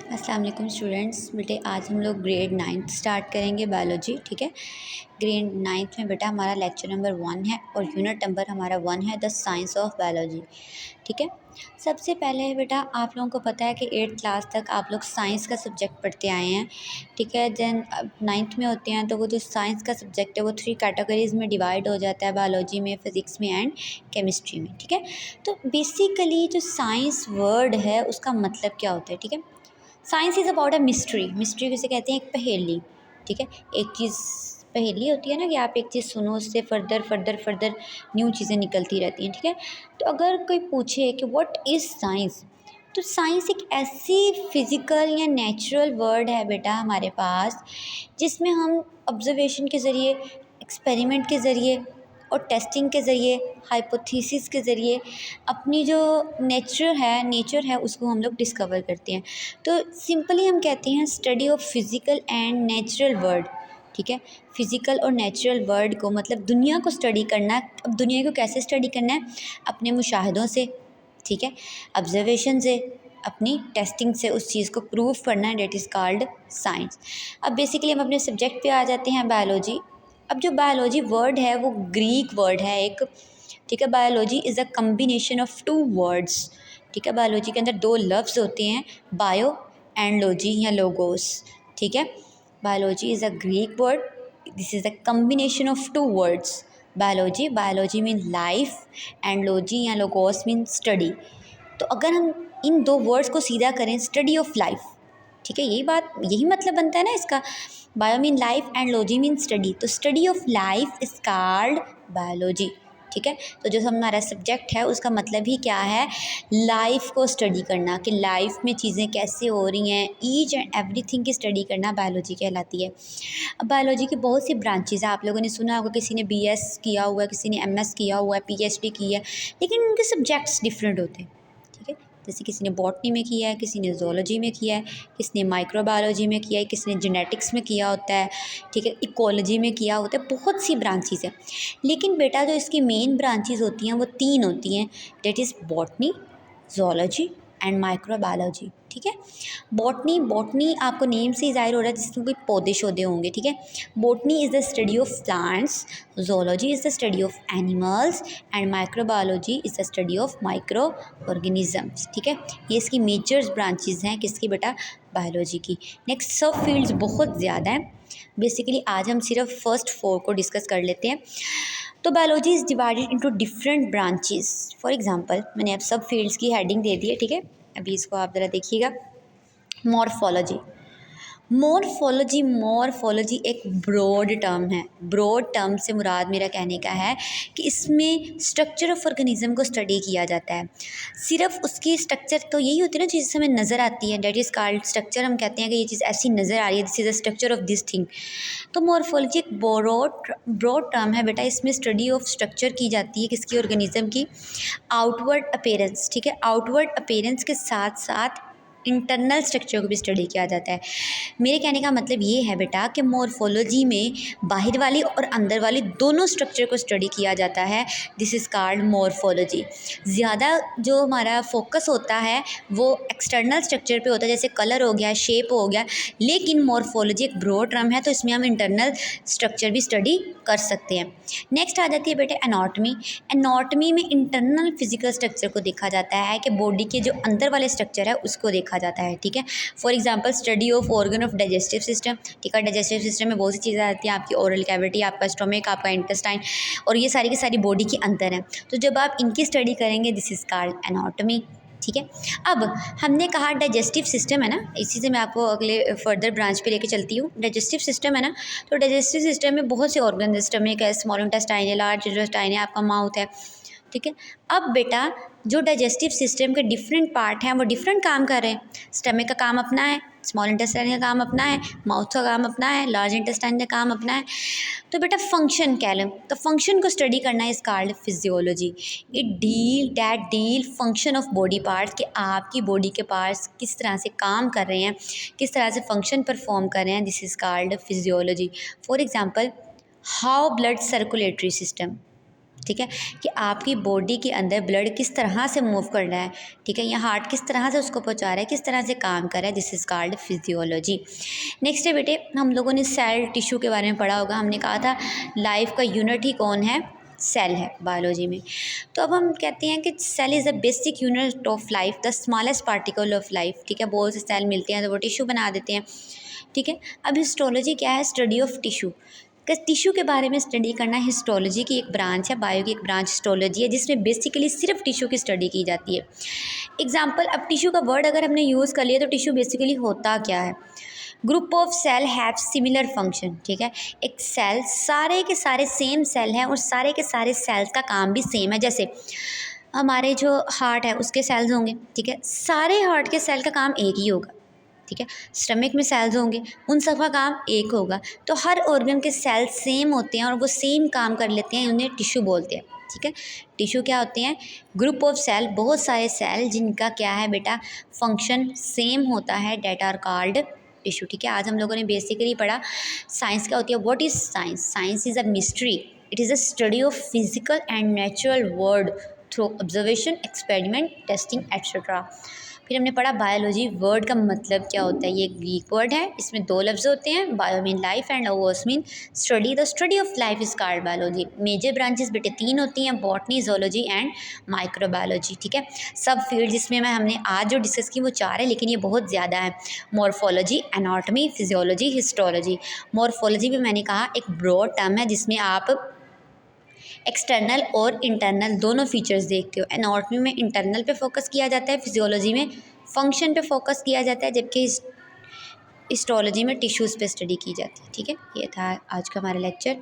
अस्सलाम वालेकुम स्टूडेंट्स। बेटे आज हम लोग ग्रेड 9th स्टार्ट करेंगे बायोलॉजी। ठीक है, ग्रेड 9th में बेटा हमारा लेक्चर नंबर 1 है और यूनिट नंबर हमारा 1 है, द साइंस ऑफ बायोलॉजी। ठीक है, सबसे पहले बेटा आप लोगों को पता है कि 8th क्लास तक आप लोग साइंस का सब्जेक्ट पढ़ते आए हैं। ठीक है, देन अब 9th में होते हैं तो वो जो साइंस का सब्जेक्ट है वो 3 कैटेगरीज में डिवाइड हो जाता है, बायोलॉजी में, फिज़िक्स में एंड केमिस्ट्री में। ठीक है, तो बेसिकली जो साइंस वर्ड है उसका मतलब क्या होता है। ठीक है, science is about a mystery. Mystery किसे कहते हैं? एक पहेली। ठीक है, एक चीज़ पहेली होती है ना कि आप एक चीज़ सुनो, उससे फर्दर फर्दर फर्दर न्यू चीज़ें निकलती रहती हैं। ठीक है, तो अगर कोई पूछे कि व्हाट इज़ साइंस, तो साइंस एक ऐसी फिज़िकल या नेचुरल वर्ड है बेटा हमारे पास, जिसमें हम ऑब्जर्वेशन के ज़रिए, एक्सपेरिमेंट के ज़रिए और टेस्टिंग के ज़रिए, हाइपोथेसिस के ज़रिए अपनी जो नेचर है उसको हम लोग डिस्कवर करते हैं। तो सिंपली हम कहते हैं study of physical and natural world. ठीक है, फिज़िकल और नेचुरल वर्ल्ड को मतलब दुनिया को स्टडी करना है। अब दुनिया को कैसे स्टडी करना है? अपने मुशाहदों से, ठीक है, ऑब्जर्वेशन से, अपनी टेस्टिंग से उस चीज़ को प्रूव करना है, डेट इज़ कॉल्ड साइंस। अब बेसिकली हम अपने सब्जेक्ट पे आ जाते हैं, बायोलॉजी। अब जो बायोलॉजी वर्ड है वो ग्रीक वर्ड है एक। ठीक है, biology is a combination of 2 words. ठीक है, बायोलॉजी के अंदर 2 लफ्ज़ होते हैं, बायो एंड लॉजी या लोगोस। ठीक है, biology is a Greek word, this is a combination of 2 words. Biology mean life and logy या लोगोस मीन स्टडी। तो अगर हम इन 2 वर्ड्स को सीधा करें, स्टडी ऑफ लाइफ, ठीक है, यही मतलब बनता है ना इसका। Bio mean life and logy mean study, तो study of life is called biology. ठीक है, तो जो हमारा सब्जेक्ट है उसका मतलब ही क्या है? लाइफ को स्टडी करना, कि लाइफ में चीज़ें कैसे हो रही हैं, ईच एंड एवरीथिंग की स्टडी करना बायोलॉजी कहलाती है। अब बायोलॉजी की बहुत सी ब्रांचेज़ है, आप लोगों ने सुना होगा, किसी ने बीएस किया हुआ है, किसी ने एमएस किया हुआ है, पीएचडी की है, लेकिन उनके सब्जेक्ट्स डिफरेंट होते हैं। ठीक है, जैसे किसी ने बॉटनी में किया है, किसी ने जोलॉजी में किया है, किसी ने माइक्रोबायोलॉजी में किया है, किसी ने जेनेटिक्स में किया होता है। ठीक है, इकोलॉजी में किया होता है, बहुत सी ब्रांचेज़ हैं। लेकिन बेटा जो इसकी मेन ब्रांचेज़ होती हैं वो 3 होती हैं, that is botany, zoology and microbiology. ठीक है, बॉटनी आपको नेम से ही ज़ाहिर हो रहा है जिसमें कोई पौधे शौधे होंगे। ठीक है, botany is the study of plants, zoology is the study of animals and microbiology is the study of micro organisms। ठीक है, ये इसकी मेजर ब्रांचेस हैं किसकी बेटा? बायोलॉजी की। नेक्स्ट सब फील्ड्स बहुत ज़्यादा हैं, बेसिकली आज हम सिर्फ फर्स्ट 4 को डिस्कस कर लेते हैं। तो biology is divided into different branches. For example मैंने अब सब फील्ड्स की हेडिंग दे दी है। ठीक है, अभी इसको आप ज़रा देखिएगा। मॉर्फोलॉजी, मॉर्फोलॉजी एक ब्रॉड टर्म है। ब्रॉड टर्म से मुराद मेरा कहने का है कि इसमें स्ट्रक्चर ऑफ ऑर्गेनिज्म को स्टडी किया जाता है। सिर्फ उसकी स्ट्रक्चर तो यही होती है ना चीज़ हमें नज़र आती है, डेट इज़ कॉल्ड स्ट्रक्चर। हम कहते हैं कि ये चीज़ ऐसी नज़र आ रही है, this is the structure of this thing. तो मॉर्फोलॉजी एक ब्रॉड टर्म है बेटा, इसमें स्टडी ऑफ स्ट्रक्चर की जाती है किसकी? ऑर्गेनिज्म की। आउटवर्ड अपीयरेंस, ठीक है, आउटवर्ड अपीयरेंस के साथ साथ इंटरनल स्ट्रक्चर को भी स्टडी किया जाता है। मेरे कहने का मतलब ये है बेटा कि मॉर्फोलॉजी में बाहर वाली और अंदर वाली दोनों स्ट्रक्चर को स्टडी किया जाता है, दिस इज़ कॉल्ड मॉर्फोलॉजी। ज़्यादा जो हमारा फोकस होता है वो एक्सटर्नल स्ट्रक्चर पे होता है, जैसे कलर हो गया, शेप हो गया, लेकिन मॉर्फोलॉजी एक ब्रॉड टर्म है तो इसमें हम इंटरनल स्ट्रक्चर भी स्टडी कर सकते हैं। नेक्स्ट आ जाती है बेटे एनाटॉमी। एनाटॉमी में इंटरनल फिजिकल स्ट्रक्चर को देखा जाता है कि बॉडी के जो अंदर वाले स्ट्रक्चर है उसको देखा जाता है। ठीक है, for example study of organ of digestive system. ठीक है, डाइजेस्टिव सिस्टम में बहुत सी चीज़ें आती हैं, आपकी ओरल कैविटी, आपका स्टोमक, आपका इंटेस्टाइन, और ये सारी की सारी बॉडी के अंदर है। तो जब आप इनकी स्टडी करेंगे, दिस इज़ कॉल्ड एनाटॉमी। ठीक है, अब हमने कहा डाइजेस्टिव सिस्टम है ना, इसी से मैं आपको अगले फर्दर ब्रांच पे लेके चलती हूँ। डाइजेस्टिव सिस्टम है ना, तो डाइजेस्टिव सिस्टम में बहुत से ऑर्गन, स्टमक है, स्मॉल इंटेस्टाइन है, लार्ज इंटेस्टाइन है, आपका माउथ है। ठीक है, अब बेटा जो डाइजेस्टिव सिस्टम के डिफरेंट पार्ट हैं वो डिफरेंट काम कर रहे हैं। स्टमक का काम अपना है, स्मॉल इंटेस्टाइन का काम अपना है, माउथ का काम अपना है, लार्ज इंटेस्टाइन का काम अपना है। तो बेटा फंक्शन कह लें, तो फंक्शन को स्टडी करना है इस called physiology. Deal function of body parts, कि आपकी बॉडी के पार्ट्स किस तरह से काम कर रहे हैं, किस तरह से फंक्शन परफॉर्म कर रहे हैं, this is called physiology. For example how blood circulatory system. ठीक है, कि आपकी बॉडी के अंदर ब्लड किस तरह से मूव कर रहा है, ठीक है, या हार्ट किस तरह से उसको पहुंचा रहा है, किस तरह से काम कर रहा है, this is called physiology. Next है बेटे, हम लोगों ने सेल टिश्यू के बारे में पढ़ा होगा। हमने कहा था लाइफ का यूनिट ही कौन है, सेल है बायोलॉजी में। तो अब हम कहते हैं कि cell is the basic unit of life, the smallest particle of life, ठीक है, बहुत से सेल मिलते हैं तो वो टिश्यू बना देते हैं, ठीक है। अब हिस्टोलॉजी क्या है, स्टडी ऑफ टिश्यू, कि टिश्यू के बारे में स्टडी करना हिस्टोलॉजी की एक ब्रांच है, बायो की एक ब्रांच हिस्टोलॉजी है, जिसमें बेसिकली सिर्फ टिश्यू की स्टडी की जाती है। एग्जाम्पल, अब टिश्यू का वर्ड अगर हमने यूज़ कर लिया तो टिश्यू बेसिकली होता क्या है, group of cell have similar function, ठीक है, एक सेल, सारे के सारे सेम सेल हैं और सारे के सारे सेल्स का काम भी सेम है। जैसे हमारे जो हार्ट है उसके सेल्स होंगे, ठीक है, सारे हार्ट के सेल का काम एक ही होगा, ठीक है, स्टमक में सेल्स होंगे, उन सब का काम एक होगा। तो हर ऑर्गन के सेल सेम होते हैं और वो सेम काम कर लेते हैं, उन्हें टिश्यू बोलते हैं, ठीक है। टिश्यू क्या होते हैं, ग्रुप ऑफ सेल, बहुत सारे सेल जिनका क्या है बेटा, फंक्शन सेम होता है, डेट आर कॉल्ड टिश्यू, ठीक है। आज हम लोगों ने बेसिकली पढ़ा साइंस क्या होती है, what is science, science is a mystery, it is a study of physical and natural world through observation, experiment, testing etcetera. फिर हमने पढ़ा बायोलॉजी, वर्ड का मतलब क्या होता है, ये ग्रीक वर्ड है, इसमें दो लफ्ज़ होते हैं, bio mean life and overs mean study, the study of life is called biology. Major branches बेटे तीन होती हैं, बॉटनी, जोलॉजी एंड माइक्रोबायोलॉजी, ठीक है। सब फील्ड जिसमें हमने आज जो डिस्कस की वो चार है, लेकिन ये बहुत ज़्यादा है, morphology, anatomy, physiology, histology. Morphology भी मैंने कहा एक ब्रॉड टर्म है जिसमें आप एक्सटर्नल और इंटरनल दोनों फीचर्स देखते हो। एनाटॉमी में इंटरनल पे फोकस किया जाता है, फिजियोलॉजी में फंक्शन पे फोकस किया जाता है, जबकि हिस्टोलॉजी में टिश्यूज़ पे स्टडी की जाती है, ठीक है। ये था आज का हमारा लेक्चर।